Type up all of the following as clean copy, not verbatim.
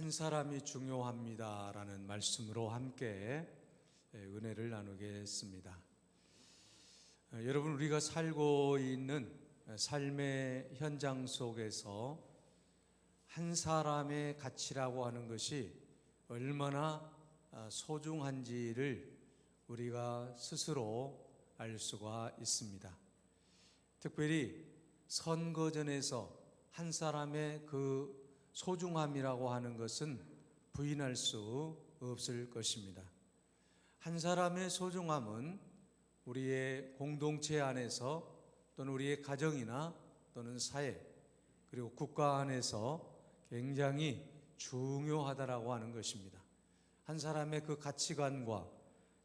한 사람이 중요합니다라는 말씀으로 함께 은혜를 나누겠습니다. 여러분, 우리가 살고 있는 삶의 현장 속에서 한 사람의 가치라고 하는 것이 얼마나 소중한지를 우리가 스스로 알 수가 있습니다. 특별히 선거전에서 한 사람의 그 소중함이라고 하는 것은 부인할 수 없을 것입니다. 한 사람의 소중함은 우리의 공동체 안에서 또는 우리의 가정이나 또는 사회 그리고 국가 안에서 굉장히 중요하다라고 하는 것입니다. 한 사람의 그 가치관과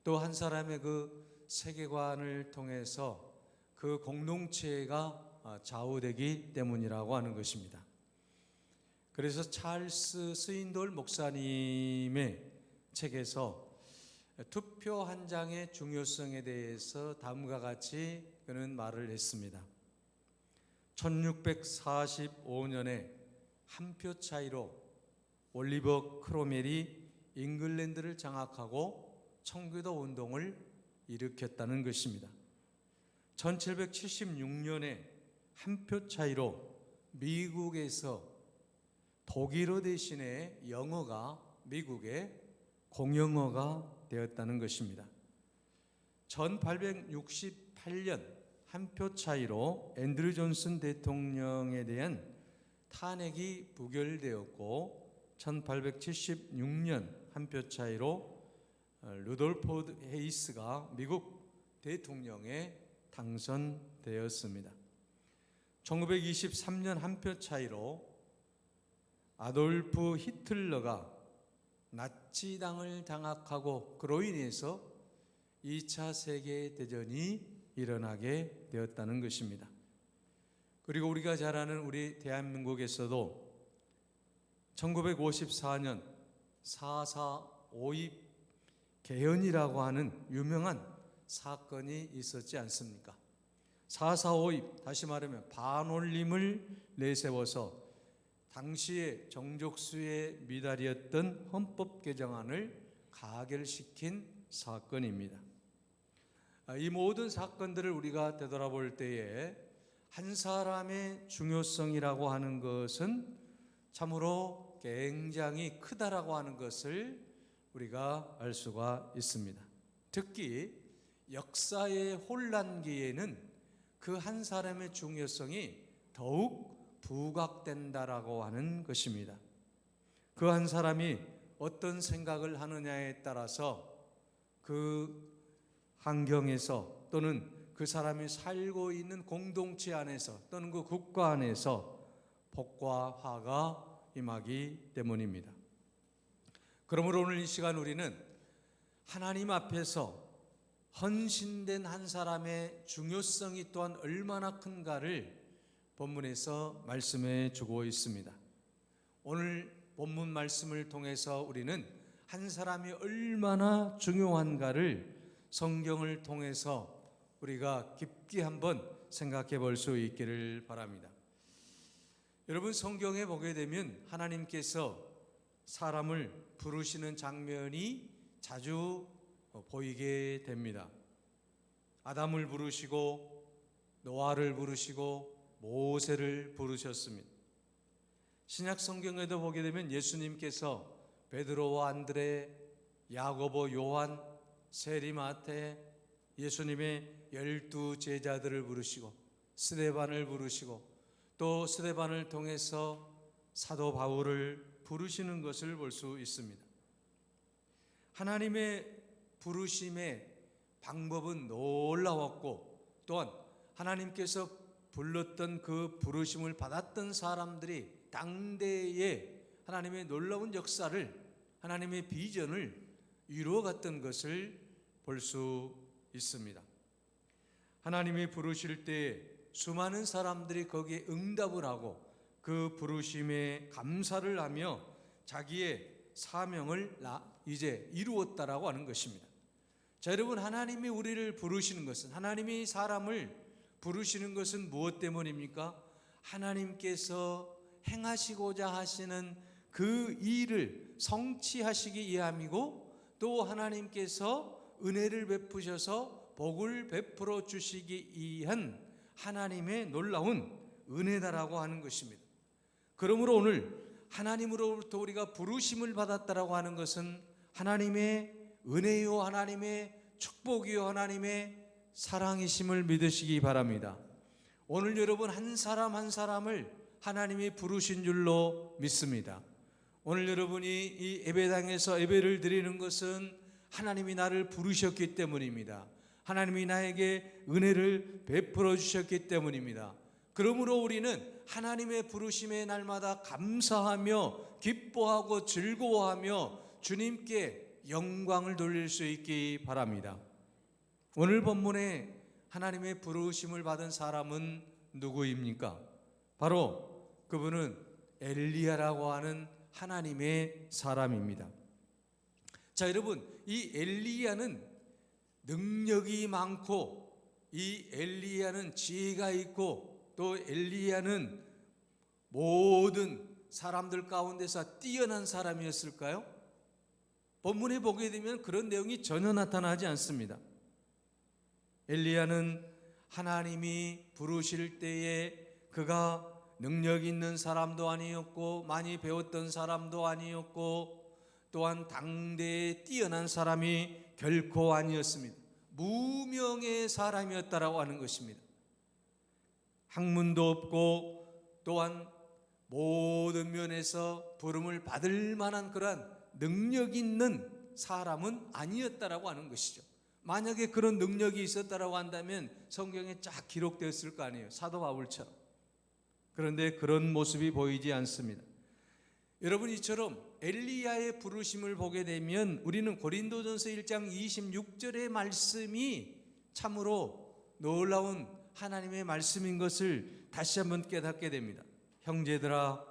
또 한 사람의 그 세계관을 통해서 그 공동체가 좌우되기 때문이라고 하는 것입니다. 그래서 찰스 스윈돌 목사님의 책에서 투표 한 장의 중요성에 대해서 다음과 같이 그는 말을 했습니다. 1645년에 한 표 차이로 올리버 크로멜이 잉글랜드를 장악하고 청교도 운동을 일으켰다는 것입니다. 1776년에 한 표 차이로 미국에서 독일어 대신에 영어가 미국의 공용어가 되었다는 것입니다. 1868년 한 표 차이로 앤드류 존슨 대통령에 대한 탄핵이 부결되었고 1876년 한 표 차이로 루돌프 헤이스가 미국 대통령에 당선되었습니다. 1923년 한 표 차이로 아돌프 히틀러가 나치당을 장악하고 그로 인해서 2차 세계대전이 일어나게 되었다는 것입니다. 그리고 우리가 잘 아는 우리 대한민국에서도 1954년 4.4 5.18 개헌이라고 하는 유명한 사건이 있었지 않습니까? 4.4 5.18, 다시 말하면 반올림을 내세워서 당시의 정족수의 미달이었던 헌법 개정안을 가결시킨 사건입니다. 이 모든 사건들을 우리가 되돌아볼 때에 한 사람의 중요성이라고 하는 것은 참으로 굉장히 크다라고 하는 것을 우리가 알 수가 있습니다. 특히 역사의 혼란기에는 그 한 사람의 중요성이 더욱 부각된다라고 하는 것입니다. 그 한 사람이 어떤 생각을 하느냐에 따라서 그 환경에서 또는 그 사람이 살고 있는 공동체 안에서 또는 그 국가 안에서 복과 화가 임하기 때문입니다. 그러므로 오늘 이 시간 우리는 하나님 앞에서 헌신된 한 사람의 중요성이 또한 얼마나 큰가를 본문에서 말씀해 주고 있습니다. 오늘 본문 말씀을 통해서 우리는 한 사람이 얼마나 중요한가를 성경을 통해서 우리가 깊이 한번 생각해 볼 수 있기를 바랍니다. 여러분, 성경에 보게 되면 하나님께서 사람을 부르시는 장면이 자주 보이게 됩니다. 아담을 부르시고 노아를 부르시고 모세를 부르셨습니다. 신약 성경에도 보게 되면 예수님께서 베드로와 안드레, 야고보, 요한, 세리, 마태, 예수님의 12 제자들을 부르시고 스데반을 부르시고 또 스데반을 통해서 사도 바울을 부르시는 것을 볼 수 있습니다. 하나님의 부르심의 방법은 놀라웠고 또한 하나님께서 불렀던 그 부르심을 받았던 사람들이 당대에 하나님의 놀라운 역사를, 하나님의 비전을 이루어갔던 것을 볼 수 있습니다. 하나님이 부르실 때 수많은 사람들이 거기에 응답을 하고 그 부르심에 감사를 하며 자기의 사명을 이제 이루었다라고 하는 것입니다. 자, 여러분, 하나님이 우리를 부르시는 것은, 하나님이 사람을 부르시는 것은 무엇 때문입니까? 하나님께서 행하시고자 하시는 그 일을 성취하시기 위함이고, 또 하나님께서 은혜를 베푸셔서 복을 베풀어 주시기 위한 하나님의 놀라운 은혜다라고 하는 것입니다. 그러므로 오늘 하나님으로부터 우리가 부르심을 받았다라고 하는 것은 하나님의 은혜요, 하나님의 축복이요, 하나님의 사랑이심을 믿으시기 바랍니다. 오늘 여러분 한 사람 한 사람을 하나님이 부르신 줄로 믿습니다. 오늘 여러분이 이 예배당에서 예배를 드리는 것은 하나님이 나를 부르셨기 때문입니다. 하나님이 나에게 은혜를 베풀어 주셨기 때문입니다. 그러므로 우리는 하나님의 부르심의 날마다 감사하며 기뻐하고 즐거워하며 주님께 영광을 돌릴 수 있기 바랍니다. 오늘 본문에 하나님의 부르심을 받은 사람은 누구입니까? 바로 그분은 엘리야라고 하는 하나님의 사람입니다. 자, 여러분, 이 엘리야는 능력이 많고, 이 엘리야는 지혜가 있고, 또 엘리야는 모든 사람들 가운데서 뛰어난 사람이었을까요? 본문에 보게 되면 그런 내용이 전혀 나타나지 않습니다. 엘리야는 하나님이 부르실 때에 그가 능력 있는 사람도 아니었고, 많이 배웠던 사람도 아니었고, 또한 당대에 뛰어난 사람이 결코 아니었습니다. 무명의 사람이었다라고 하는 것입니다. 학문도 없고, 또한 모든 면에서 부름을 받을 만한 그러한 능력 있는 사람은 아니었다라고 하는 것이죠. 만약에 그런 능력이 있었다라고 한다면 성경에 쫙 기록되었을 거 아니에요, 사도 바울처럼. 그런데 그런 모습이 보이지 않습니다. 여러분, 이처럼 엘리야의 부르심을 보게 되면 우리는 고린도전서 1장 26절의 말씀이 참으로 놀라운 하나님의 말씀인 것을 다시 한번 깨닫게 됩니다. 형제들아,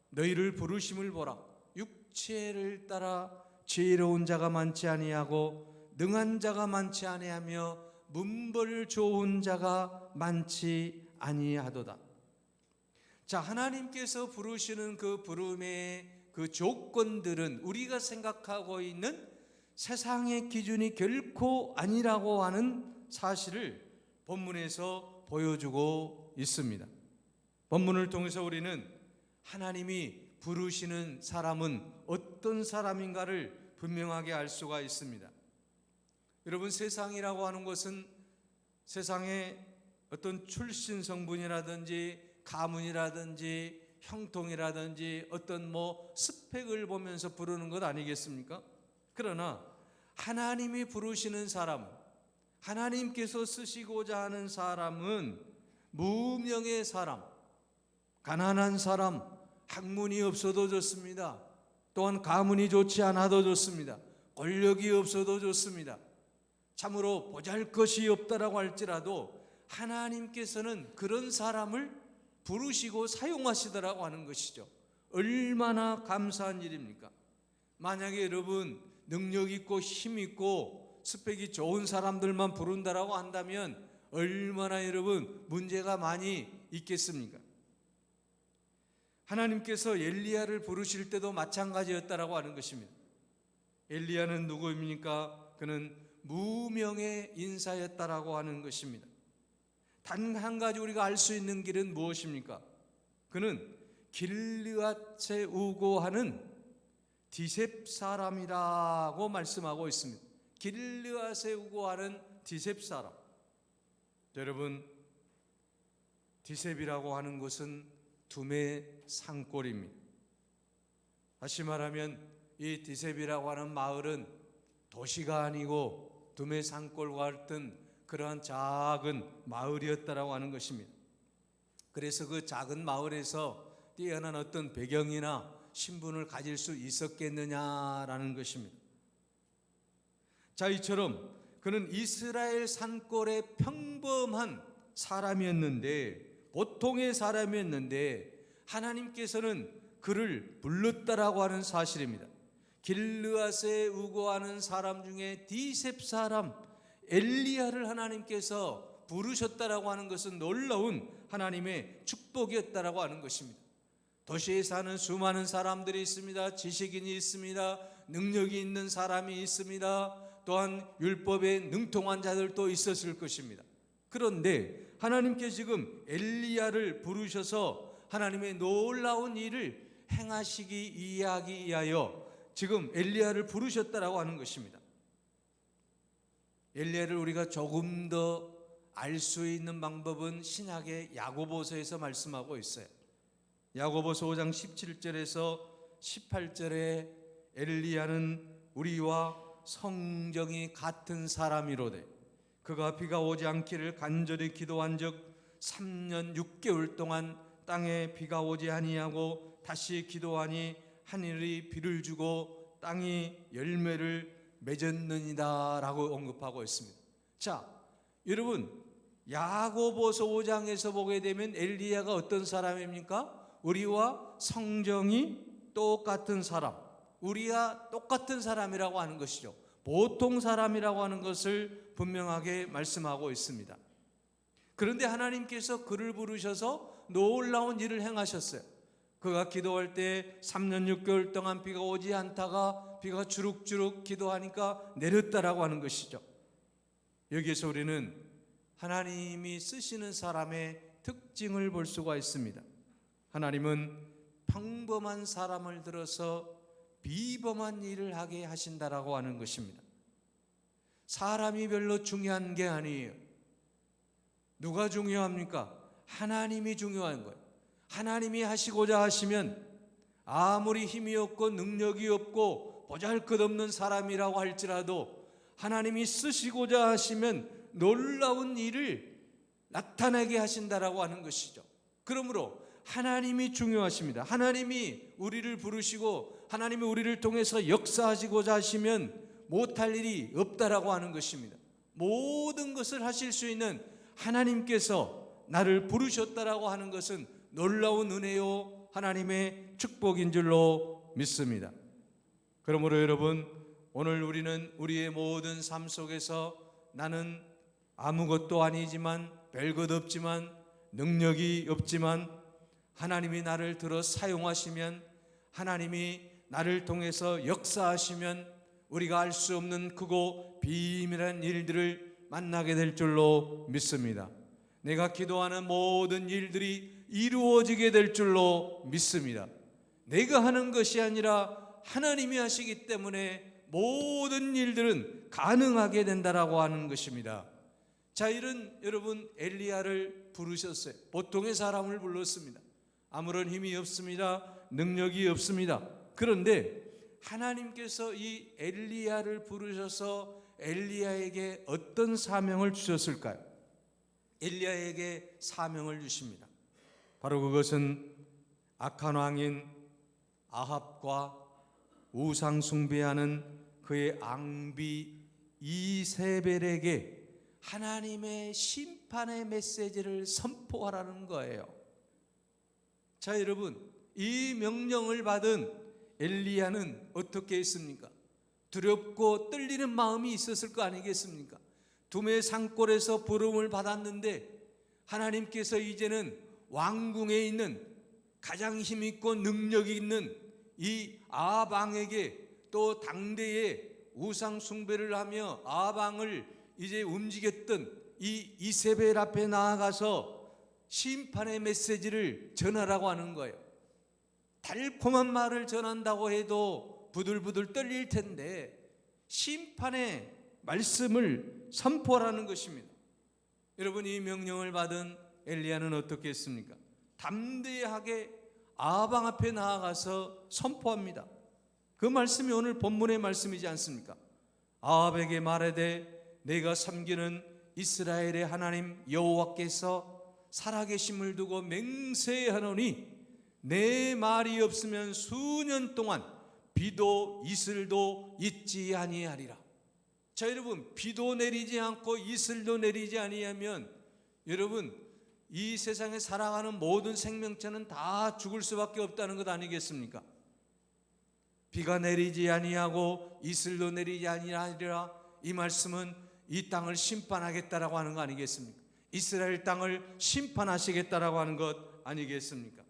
너희를 부르심을 보라. 육체를 따라 지혜로운 자가 많지 아니하고 능한 자가 많지 아니하며 문벌 좋은 자가 많지 아니하도다. 자, 하나님께서 부르시는 그 부름의 그 조건들은 우리가 생각하고 있는 세상의 기준이 결코 아니라고 하는 사실을 본문에서 보여주고 있습니다. 본문을 통해서 우리는 하나님이 부르시는 사람은 어떤 사람인가를 분명하게 알 수가 있습니다. 여러분, 세상이라고 하는 것은 세상의 어떤 출신 성분이라든지 가문이라든지 형통이라든지 어떤 스펙을 보면서 부르는 것 아니겠습니까? 그러나 하나님이 부르시는 사람, 하나님께서 쓰시고자 하는 사람은 무명의 사람, 가난한 사람, 학문이 없어도 좋습니다. 또한 가문이 좋지 않아도 좋습니다. 권력이 없어도 좋습니다. 참으로 보잘것이 없다라고 할지라도 하나님께서는 그런 사람을 부르시고 사용하시더라고 하는 것이죠. 얼마나 감사한 일입니까? 만약에 여러분 능력 있고 힘 있고 스펙이 좋은 사람들만 부른다라고 한다면 얼마나 여러분 문제가 많이 있겠습니까? 하나님께서 엘리야를 부르실 때도 마찬가지였다라고 하는 것입니다. 엘리야는 누구입니까? 그는 무명의 인사였다라고 하는 것입니다. 단 한 가지 우리가 알 수 있는 길은 무엇입니까? 그는 길르앗에 우고하는 디셉 사람이라고 말씀하고 있습니다. 길르앗에 우고하는 디셉 사람. 여러분, 디셉이라고 하는 것은 두메 산골입니다. 다시 말하면 이 디셉이라고 하는 마을은 도시가 아니고 두메 산골과 같은 그러한 작은 마을이었다라고 하는 것입니다. 그래서 그 작은 마을에서 뛰어난 어떤 배경이나 신분을 가질 수 있었겠느냐라는 것입니다. 자, 이처럼 그는 이스라엘 산골의 평범한 사람이었는데, 보통의 사람이었는데 하나님께서는 그를 불렀다라고 하는 사실입니다. 길르앗에 우고하는 사람 중에 디셉 사람 엘리야를 하나님께서 부르셨다라고 하는 것은 놀라운 하나님의 축복이었다라고 하는 것입니다. 도시에 사는 수많은 사람들이 있습니다. 지식인이 있습니다. 능력이 있는 사람이 있습니다. 또한 율법에 능통한 자들도 있었을 것입니다. 그런데 하나님께 지금 엘리야를 부르셔서 하나님의 놀라운 일을 행하시기 위하여 지금 엘리야를 부르셨다라고 하는 것입니다. 엘리야를 우리가 조금 더 알 수 있는 방법은 신약의 야고보서에서 말씀하고 있어요. 야고보서 5장 17절에서 18절에 엘리야는 우리와 성정이 같은 사람이로되 그가 비가 오지 않기를 간절히 기도한 적 3년 6개월 동안 땅에 비가 오지 아니하고 다시 기도하니 하늘이 비를 주고 땅이 열매를 맺었느니라 라고 언급하고 있습니다. 자, 여러분, 야고보서 5장에서 보게 되면 엘리야가 어떤 사람입니까? 우리와 성정이 똑같은 사람, 우리와 똑같은 사람이라고 하는 것이죠. 보통 사람이라고 하는 것을 분명하게 말씀하고 있습니다. 그런데 하나님께서 그를 부르셔서 놀라운 일을 행하셨어요. 그가 기도할 때 3년 6개월 동안 비가 오지 않다가 비가 주룩주룩 기도하니까 내렸다라고 하는 것이죠. 여기에서 우리는 하나님이 쓰시는 사람의 특징을 볼 수가 있습니다. 하나님은 평범한 사람을 들어서 비범한 일을 하게 하신다라고 하는 것입니다. 사람이 별로 중요한 게 아니에요. 누가 중요합니까? 하나님이 중요한 거예요. 하나님이 하시고자 하시면 아무리 힘이 없고 능력이 없고 보잘것없는 사람이라고 할지라도 하나님이 쓰시고자 하시면 놀라운 일을 나타나게 하신다라고 하는 것이죠. 그러므로 하나님이 중요하십니다. 하나님이 우리를 부르시고 하나님이 우리를 통해서 역사하시고자 하시면 못할 일이 없다라고 하는 것입니다. 모든 것을 하실 수 있는 하나님께서 나를 부르셨다라고 하는 것은 놀라운 은혜요 하나님의 축복인 줄로 믿습니다. 그러므로 여러분, 오늘 우리는 우리의 모든 삶 속에서 나는 아무것도 아니지만 별것 없지만 능력이 없지만 하나님이 나를 들어 사용하시면 하나님이 나를 통해서 역사하시면 우리가 알 수 없는 크고 비밀한 일들을 만나게 될 줄로 믿습니다. 내가 기도하는 모든 일들이 이루어지게 될 줄로 믿습니다. 내가 하는 것이 아니라 하나님이 하시기 때문에 모든 일들은 가능하게 된다라고 하는 것입니다. 자, 이런 여러분 엘리야를 부르셨어요. 보통의 사람을 불렀습니다. 아무런 힘이 없습니다. 능력이 없습니다. 그런데 하나님께서 이 엘리야를 부르셔서 엘리야에게 어떤 사명을 주셨을까요? 엘리야에게 사명을 주십니다. 바로 그것은 악한 왕인 아합과 우상 숭배하는 그의 앙비 이세벨에게 하나님의 심판의 메시지를 선포하라는 거예요. 자, 여러분, 이 명령을 받은 엘리야는 어떻게 했습니까? 두렵고 떨리는 마음이 있었을 거 아니겠습니까? 두메 산골에서 부름을 받았는데 하나님께서 이제는 왕궁에 있는 가장 힘있고 능력이 있는 이 아방에게 또 당대에 우상 숭배를 하며 아방을 이제 움직였던 이 이세벨 앞에 나아가서 심판의 메시지를 전하라고 하는 거예요. 달콤한 말을 전한다고 해도 부들부들 떨릴 텐데 심판의 말씀을 선포하라는 것입니다. 여러분, 이 명령을 받은 엘리야는 어떻게 했습니까? 담대하게 아방 앞에 나아가서 선포합니다. 그 말씀이 오늘 본문의 말씀이지 않습니까? 아합에게 말하되 내가 섬기는 이스라엘의 하나님 여호와께서 살아계심을 두고 맹세하노니 내 말이 없으면 수년 동안 비도 이슬도 있지 아니하리라. 자, 여러분, 비도 내리지 않고 이슬도 내리지 아니하면 여러분, 이 세상에 살아가는 모든 생명체는 다 죽을 수밖에 없다는 것 아니겠습니까? 비가 내리지 아니하고 이슬도 내리지 아니하리라, 이 말씀은 이 땅을 심판하겠다라고 하는 거 아니겠습니까? 이스라엘 땅을 심판하시겠다라고 하는 것 아니겠습니까?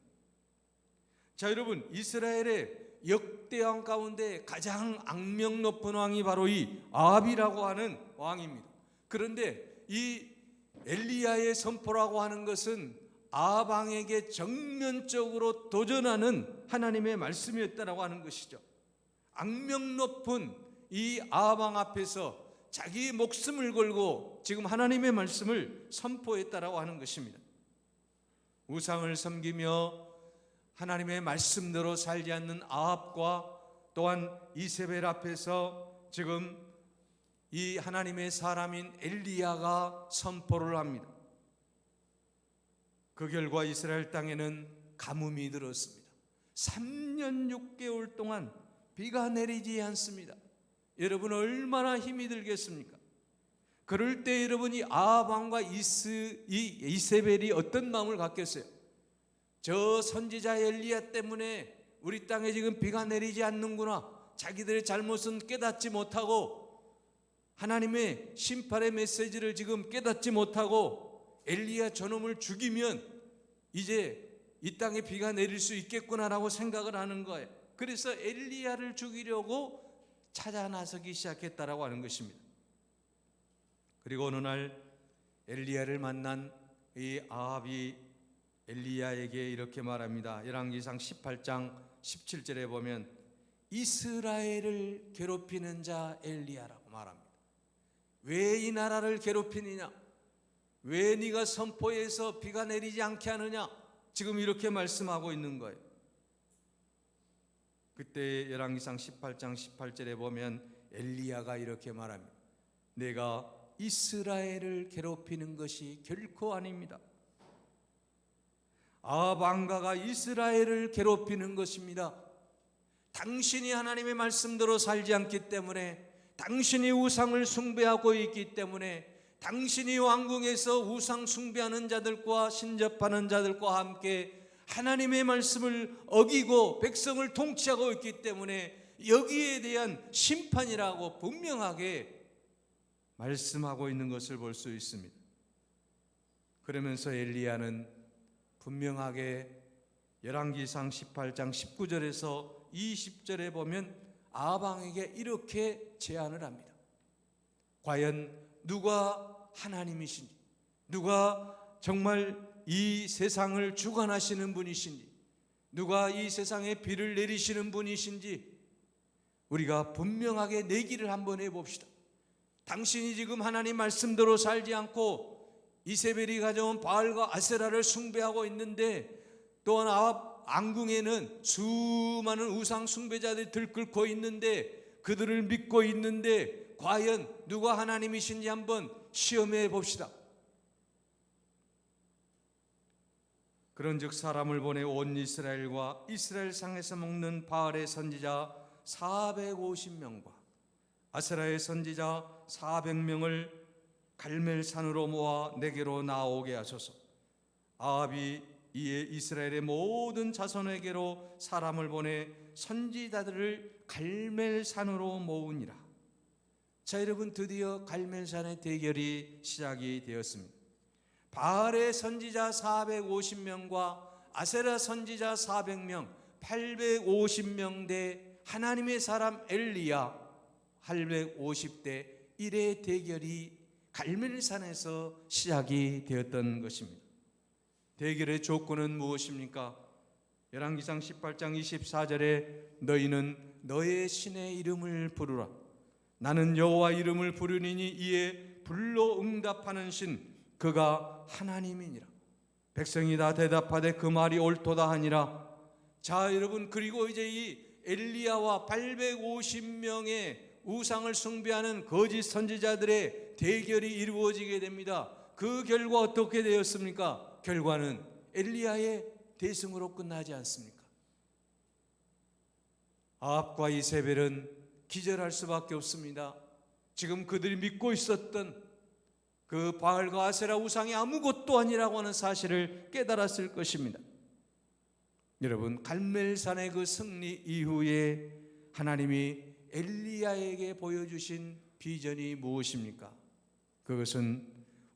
자, 여러분, 이스라엘의 역대 왕 가운데 가장 악명 높은 왕이 바로 이 아합이라고 하는 왕입니다. 그런데 이 엘리야의 선포라고 하는 것은 아합 왕에게 정면적으로 도전하는 하나님의 말씀이었다라고 하는 것이죠. 악명 높은 이 아합 왕 앞에서 자기 목숨을 걸고 지금 하나님의 말씀을 선포했다라고 하는 것입니다. 우상을 섬기며 하나님의 말씀대로 살지 않는 아합과 또한 이세벨 앞에서 지금 이 하나님의 사람인 엘리야가 선포를 합니다. 그 결과 이스라엘 땅에는 가뭄이 들었습니다. 3년 6개월 동안 비가 내리지 않습니다. 여러분, 얼마나 힘이 들겠습니까? 그럴 때 여러분이 아합 왕과 이세벨이 어떤 마음을 갖겠어요? 저 선지자 엘리야 때문에 우리 땅에 지금 비가 내리지 않는구나. 자기들의 잘못은 깨닫지 못하고 하나님의 심판의 메시지를 지금 깨닫지 못하고 엘리야 저놈을 죽이면 이제 이 땅에 비가 내릴 수 있겠구나라고 생각을 하는 거예요. 그래서 엘리야를 죽이려고 찾아 나서기 시작했다라고 하는 것입니다. 그리고 어느 날 엘리야를 만난 이 아합이 엘리야에게 이렇게 말합니다. 열왕기상 18장 17절에 보면 이스라엘을 괴롭히는 자 엘리야라고 말합니다. 왜 이 나라를 괴롭히느냐? 왜 네가 선포해서 비가 내리지 않게 하느냐? 지금 이렇게 말씀하고 있는 거예요. 그때 열왕기상 18장 18절에 보면 엘리야가 이렇게 말합니다. 내가 이스라엘을 괴롭히는 것이 결코 아닙니다. 아합 왕가가 이스라엘을 괴롭히는 것입니다. 당신이 하나님의 말씀대로 살지 않기 때문에, 당신이 우상을 숭배하고 있기 때문에, 당신이 왕궁에서 우상 숭배하는 자들과 신접하는 자들과 함께 하나님의 말씀을 어기고 백성을 통치하고 있기 때문에 여기에 대한 심판이라고 분명하게 말씀하고 있는 것을 볼 수 있습니다. 그러면서 엘리야는 분명하게 열왕기상 18장 19절에서 20절에 보면 아합 왕에게 이렇게 제안을 합니다. 과연 누가 하나님이신지, 누가 정말 이 세상을 주관하시는 분이신지, 누가 이 세상에 비를 내리시는 분이신지 우리가 분명하게 내기를 한번 해봅시다. 당신이 지금 하나님 말씀대로 살지 않고 이세벨이 가져온 바알과 아세라를 숭배하고 있는데, 또한 아합 왕궁에는 수많은 우상 숭배자들이 들끓고 있는데, 그들을 믿고 있는데 과연 누가 하나님이신지 한번 시험해 봅시다. 그런즉 사람을 보내 온 이스라엘과 이스라엘 상에서 먹는 바알의 선지자 450명과 아세라의 선지자 400명을 갈멜산으로 모아 내게로 나오게 하소서. 아합이 이에 이스라엘의 모든 자손에게로 사람을 보내 선지자들을 갈멜산으로 모으니라. 자, 여러분, 드디어 갈멜산의 대결이 시작이 되었습니다. 바알의 선지자 450명과 아세라 선지자 400명, 850명 대 하나님의 사람 엘리야 850대 1의 대결이 갈멜산에서 시작이 되었던 것입니다. 대결의 조건은 무엇입니까? 열왕기상 18장 24절에 너희는 너의 신의 이름을 부르라. 나는 여호와 이름을 부르니니 이에 불로 응답하는 신 그가 하나님이니라. 백성이 다 대답하되 그 말이 옳도다 하니라. 자, 여러분, 그리고 이제 이 엘리야와 850명의 우상을 숭배하는 거짓 선지자들의 대결이 이루어지게 됩니다. 그 결과 어떻게 되었습니까? 결과는 엘리야의 대승으로 끝나지 않습니까? 아합과 이세벨은 기절할 수밖에 없습니다. 지금 그들이 믿고 있었던 그 바알과 아세라 우상이 아무것도 아니라고 하는 사실을 깨달았을 것입니다. 여러분, 갈멜산의 그 승리 이후에 하나님이 엘리야에게 보여주신 비전이 무엇입니까? 그것은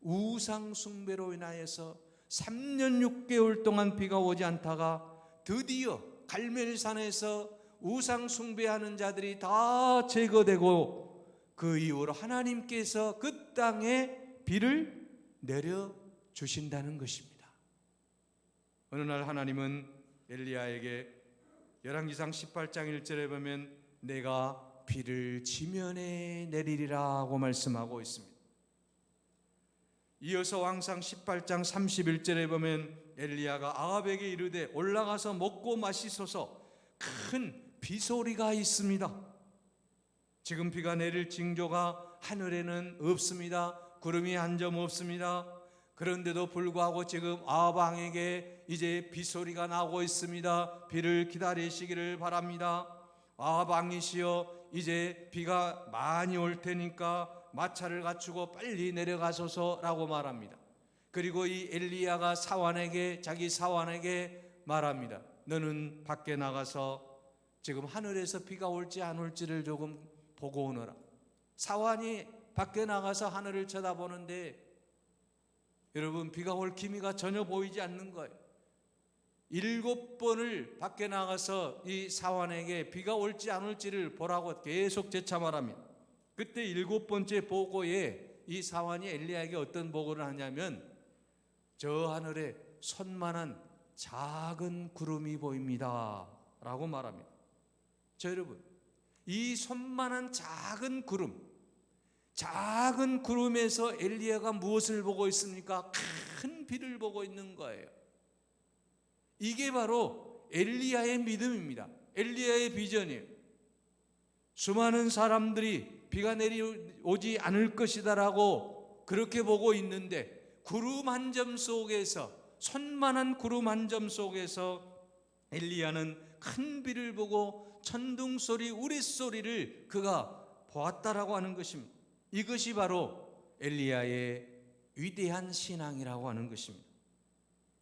우상 숭배로 인하여서 3년 6개월 동안 비가 오지 않다가 드디어 갈멜산에서 우상 숭배하는 자들이 다 제거되고 그 이후로 하나님께서 그 땅에 비를 내려 주신다는 것입니다. 어느 날 하나님은 엘리야에게 열왕기상 18장 1절에 보면 내가 비를 지면에 내리리라고 말씀하고 있습니다. 이어서 왕상 18장 31절에 보면 엘리야가 아합에게 이르되 올라가서 먹고 마시소서 큰 비소리가 있습니다. 지금 비가 내릴 징조가 하늘에는 없습니다. 구름이 한 점 없습니다. 그런데도 불구하고 지금 아합 왕에게 이제 비소리가 나오고 있습니다. 비를 기다리시기를 바랍니다. 아합 왕이시여, 이제 비가 많이 올 테니까 마차를 갖추고 빨리 내려가소서라고 말합니다. 그리고 이 엘리야가 자기 사환에게 말합니다. 너는 밖에 나가서 지금 하늘에서 비가 올지 안 올지를 조금 보고 오너라. 사환이 밖에 나가서 하늘을 쳐다보는데 여러분, 비가 올 기미가 전혀 보이지 않는 거예요. 7번을 밖에 나가서 이 사환에게 비가 올지 안 올지를 보라고 계속 재차 말합니다. 그때 7번째 보고에 이 사환이 엘리야에게 어떤 보고를 하냐면 저 하늘에 손만한 작은 구름이 보입니다 라고 말합니다. 자, 여러분, 이 손만한 작은 구름에서 엘리야가 무엇을 보고 있습니까? 큰 비를 보고 있는 거예요. 이게 바로 엘리야의 믿음입니다. 엘리야의 비전이에요. 수많은 사람들이 비가 내려오지 않을 것이다라고 그렇게 보고 있는데 구름 한 점 속에서, 손만한 구름 한 점 속에서 엘리야는 큰 비를 보고 천둥소리, 우레소리를 그가 보았다라고 하는 것입니다. 이것이 바로 엘리야의 위대한 신앙이라고 하는 것입니다.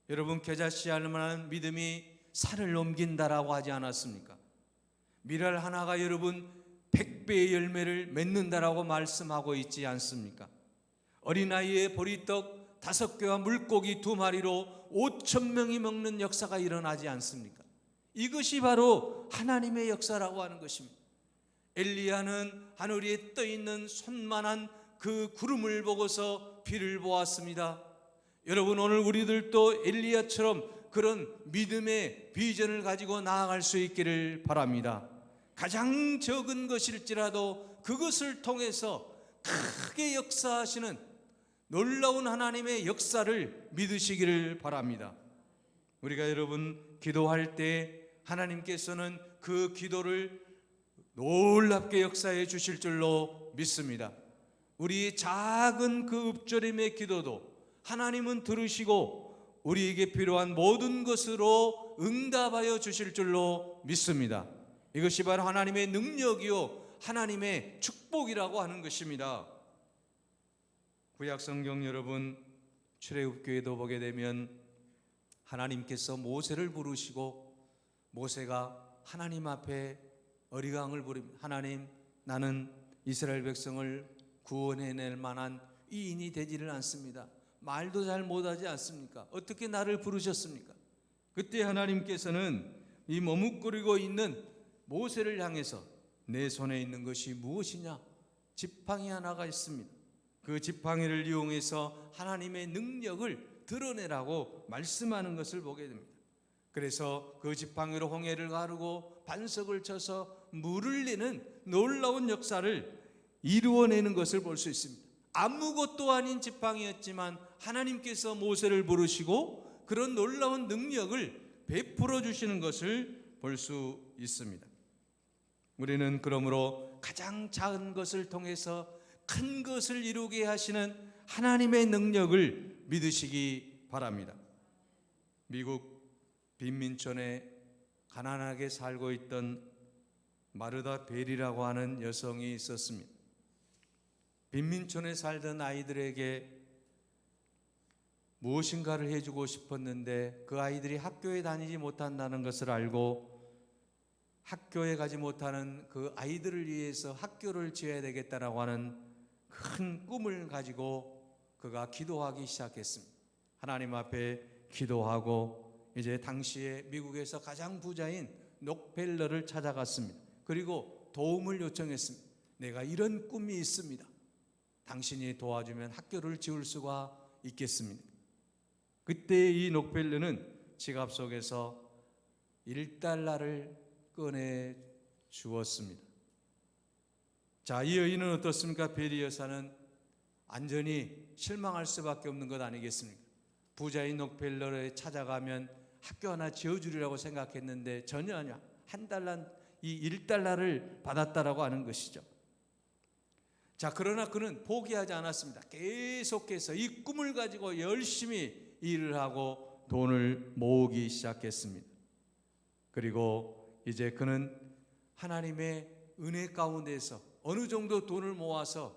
여러분, 겨자씨알 만한 믿음이 산을 옮긴다라고 하지 않았습니까? 밀알 하나가 여러분 100배의 열매를 맺는다라고 말씀하고 있지 않습니까? 어린아이의 보리떡 5개와 물고기 2마리로 5,000명이 먹는 역사가 일어나지 않습니까? 이것이 바로 하나님의 역사라고 하는 것입니다. 엘리야는 하늘 위에 떠있는 손만한 그 구름을 보고서 비를 보았습니다. 여러분, 오늘 우리들도 엘리야처럼 그런 믿음의 비전을 가지고 나아갈 수 있기를 바랍니다. 가장 적은 것일지라도 그것을 통해서 크게 역사하시는 놀라운 하나님의 역사를 믿으시기를 바랍니다. 우리가 여러분 기도할 때 하나님께서는 그 기도를 놀랍게 역사해 주실 줄로 믿습니다. 우리 작은 그 읊조림의 기도도 하나님은 들으시고 우리에게 필요한 모든 것으로 응답하여 주실 줄로 믿습니다. 이것이 바로 하나님의 능력이요 하나님의 축복이라고 하는 것입니다. 구약성경 여러분 출애굽기에도 보게 되면 하나님께서 모세를 부르시고 모세가 하나님 앞에 어리광을 부립니다. 하나님, 나는 이스라엘 백성을 구원해낼 만한 이인이 되지를 않습니다. 말도 잘 못하지 않습니까? 어떻게 나를 부르셨습니까? 그때 하나님께서는 이 머뭇거리고 있는 모세를 향해서 내 손에 있는 것이 무엇이냐? 지팡이 하나가 있습니다. 그 지팡이를 이용해서 하나님의 능력을 드러내라고 말씀하는 것을 보게 됩니다. 그래서 그 지팡이로 홍해를 가르고 반석을 쳐서 물을 내는 놀라운 역사를 이루어내는 것을 볼 수 있습니다. 아무것도 아닌 지팡이였지만 하나님께서 모세를 부르시고 그런 놀라운 능력을 베풀어 주시는 것을 볼 수 있습니다. 우리는 그러므로 가장 작은 것을 통해서 큰 것을 이루게 하시는 하나님의 능력을 믿으시기 바랍니다. 미국 빈민촌에 가난하게 살고 있던 마르다 벨이라고 하는 여성이 있었습니다. 빈민촌에 살던 아이들에게 무엇인가를 해주고 싶었는데 그 아이들이 학교에 다니지 못한다는 것을 알고 학교에 가지 못하는 그 아이들을 위해서 학교를 지어야 되겠다라고 하는 큰 꿈을 가지고 그가 기도하기 시작했습니다. 하나님 앞에 기도하고 이제 당시에 미국에서 가장 부자인 록펠러를 찾아갔습니다. 그리고 도움을 요청했습니다. 내가 이런 꿈이 있습니다. 당신이 도와주면 학교를 지을 수가 있겠습니다. 그때 이 록펠러는 지갑 속에서 $1를 꺼내 주었습니다. 자, 이 여인은 어떻습니까? 베리 여사는 완전히 실망할 수밖에 없는 것 아니겠습니까? 부자인 록펠러를 찾아가면 학교 하나 지어주리라고 생각했는데 전혀 아니야. 이 $1를 받았다라고 하는 것이죠. 자, 그러나 그는 포기하지 않았습니다. 계속해서 이 꿈을 가지고 열심히 일을 하고 돈을 모으기 시작했습니다. 그리고 이제 그는 하나님의 은혜 가운데서 어느 정도 돈을 모아서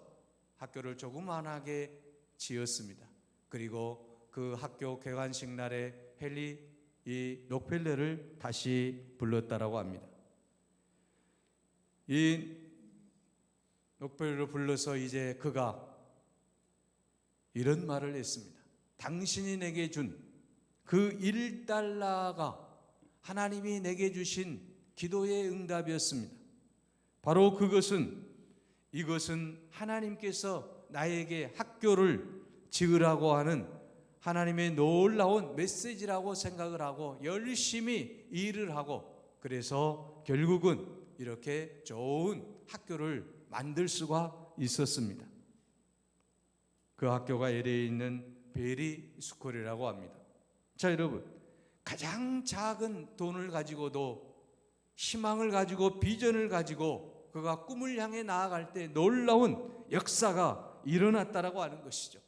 학교를 조그만하게 지었습니다. 그리고 그 학교 개관식 날에 이 록펠러를 다시 불렀다라고 합니다. 이 록펠러를 불러서 이제 그가 이런 말을 했습니다. 당신이 내게 준 그 $1가 하나님이 내게 주신 기도의 응답이었습니다. 바로 이것은 하나님께서 나에게 학교를 지으라고 하는 하나님의 놀라운 메시지라고 생각을 하고 열심히 일을 하고, 그래서 결국은 이렇게 좋은 학교를 만들 수가 있었습니다. 그 학교가 LA에 있는 베리 스쿨이라고 합니다. 자, 여러분, 가장 작은 돈을 가지고도 희망을 가지고 비전을 가지고 그가 꿈을 향해 나아갈 때 놀라운 역사가 일어났다라고 하는 것이죠.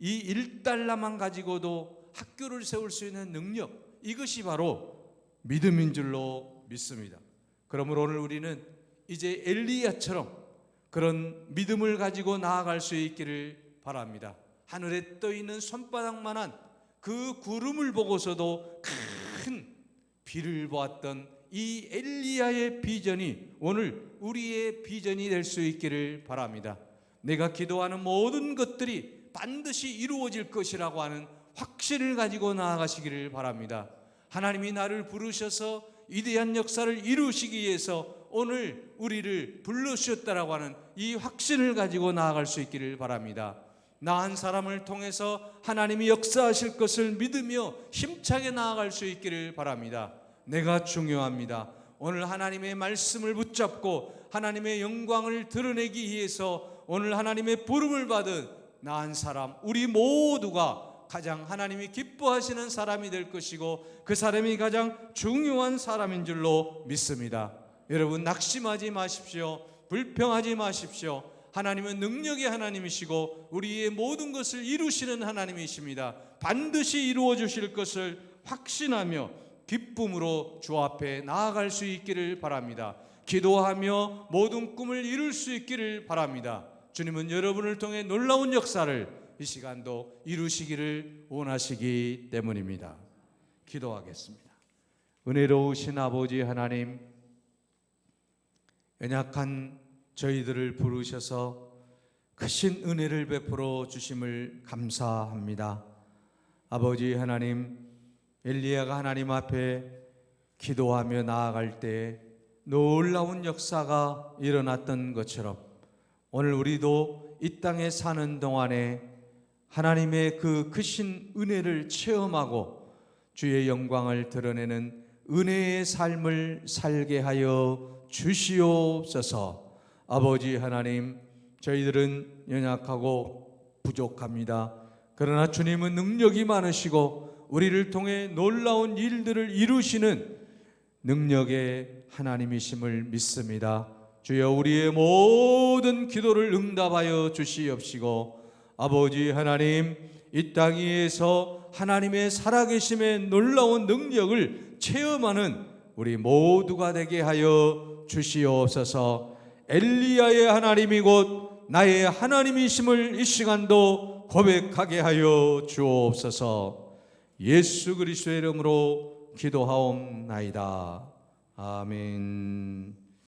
이 $1만 가지고도 학교를 세울 수 있는 능력, 이것이 바로 믿음인 줄로 믿습니다. 그러므로 오늘 우리는 이제 엘리야처럼 그런 믿음을 가지고 나아갈 수 있기를 바랍니다. 하늘에 떠 있는 손바닥만한 그 구름을 보고서도 큰 비를 보았던 이 엘리야의 비전이 오늘 우리의 비전이 될 수 있기를 바랍니다. 내가 기도하는 모든 것들이 반드시 이루어질 것이라고 하는 확신을 가지고 나아가시기를 바랍니다. 하나님이 나를 부르셔서 위대한 역사를 이루시기 위해서 오늘 우리를 불러주셨다라고 하는 이 확신을 가지고 나아갈 수 있기를 바랍니다. 나 한 사람을 통해서 하나님이 역사하실 것을 믿으며 힘차게 나아갈 수 있기를 바랍니다. 내가 중요합니다. 오늘 하나님의 말씀을 붙잡고 하나님의 영광을 드러내기 위해서 오늘 하나님의 부름을 받은 나 한 사람, 우리 모두가 가장 하나님이 기뻐하시는 사람이 될 것이고 그 사람이 가장 중요한 사람인 줄로 믿습니다. 여러분, 낙심하지 마십시오. 불평하지 마십시오. 하나님은 능력의 하나님이시고 우리의 모든 것을 이루시는 하나님이십니다. 반드시 이루어 주실 것을 확신하며 기쁨으로 주 앞에 나아갈 수 있기를 바랍니다. 기도하며 모든 꿈을 이룰 수 있기를 바랍니다. 주님은 여러분을 통해 놀라운 역사를 이 시간도 이루시기를 원하시기 때문입니다. 기도하겠습니다. 은혜로우신 아버지 하나님, 연약한 저희들을 부르셔서 크신 은혜를 베풀어 주심을 감사합니다. 아버지 하나님, 엘리야가 하나님 앞에 기도하며 나아갈 때 놀라운 역사가 일어났던 것처럼 오늘 우리도 이 땅에 사는 동안에 하나님의 그 크신 은혜를 체험하고 주의 영광을 드러내는 은혜의 삶을 살게 하여 주시옵소서. 아버지 하나님, 저희들은 연약하고 부족합니다. 그러나 주님은 능력이 많으시고 우리를 통해 놀라운 일들을 이루시는 능력의 하나님이심을 믿습니다. 주여, 우리의 모든 기도를 응답하여 주시옵시고 아버지 하나님, 이 땅 위에서 하나님의 살아계심의 놀라운 능력을 체험하는 우리 모두가 되게 하여 주시옵소서. 엘리야의 하나님이 곧 나의 하나님이심을 이 시간도 고백하게 하여 주옵소서. 예수 그리스도의 이름으로 기도하옵나이다. 아멘.